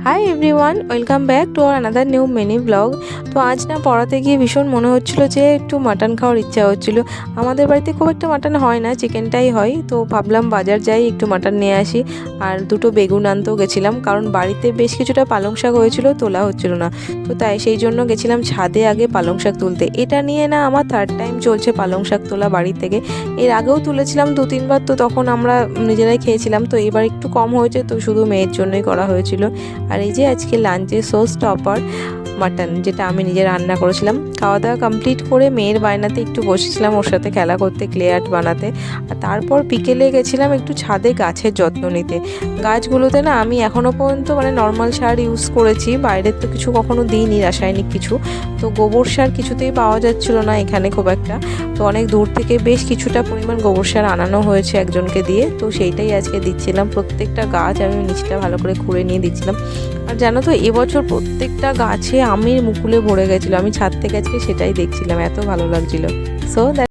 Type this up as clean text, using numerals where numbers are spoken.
Hi everyone, welcome back to our another new mini blog. তো আজ না পড়াতে গিয়ে ভীষণ মনে হচ্ছিল যে একটু মাটন খাওয়ার ইচ্ছা হচ্ছিল। আমাদের বাড়িতে খুব একটা মাটন হয় না, চিকেনটাই হয়। তো ভাবলাম বাজার যাই, একটু মাটন নিয়ে আসি। আর দুটো বেগুন আনতেও গেছিলাম, কারণ বাড়িতে বেশ কিছুটা পালং শাক হয়েছিল, তোলা হচ্ছিল না। তো তাই সেই জন্য গেছিলাম ছাদে আগে পালং শাক তুলতে। এটা নিয়ে না আমার থার্ড টাইম চলছে পালং শাক তোলা বাড়ি থেকে। এর আগেও তুলেছিলাম 2-3 বার, তো তখন আমরা নিজেরাই খেয়েছিলাম। তো এবার একটু কম হয়েছে, তো শুধু মেয়ের জন্যই করা হয়েছিল। আর এই যে আজকে লাঞ্চে সোস টপার মাটন, যেটা আমি নিজে রান্না করেছিলাম। খাওয়া দাওয়া কমপ্লিট করে মেয়ের বায়নাতে একটু বসেছিলাম ওর সাথে খেলা করতে, ক্লে আর্ট বানাতে। আর তারপর বিকেলে গেছিলাম একটু ছাদে গাছের যত্ন নিতে। গাছগুলোতে না আমি এখনও পর্যন্ত নর্মাল সার ইউজ করেছি, বাইরের তো কিছু কখনো দিইনি, রাসায়নিক কিছু। তো গোবর সার কিছুতেই পাওয়া যাচ্ছিল না এখানে খুব একটা। তো অনেক দূর থেকে বেশ কিছুটা পরিমাণ গোবর সার আনানো হয়েছে একজনকে দিয়ে, তো সেইটাই আজকে দিচ্ছিলাম। প্রত্যেকটা গাছ আমি নিচটা ভালো করে খুঁড়ে নিয়ে দিচ্ছিলাম। আর জানো তো, এবছর প্রত্যেকটা গাছে আমের মুকুলে ভরে গেছিলো। আমি ছাদ থেকে আজকে সেটাই দেখছিলাম, এত ভালো লাগছিল। সো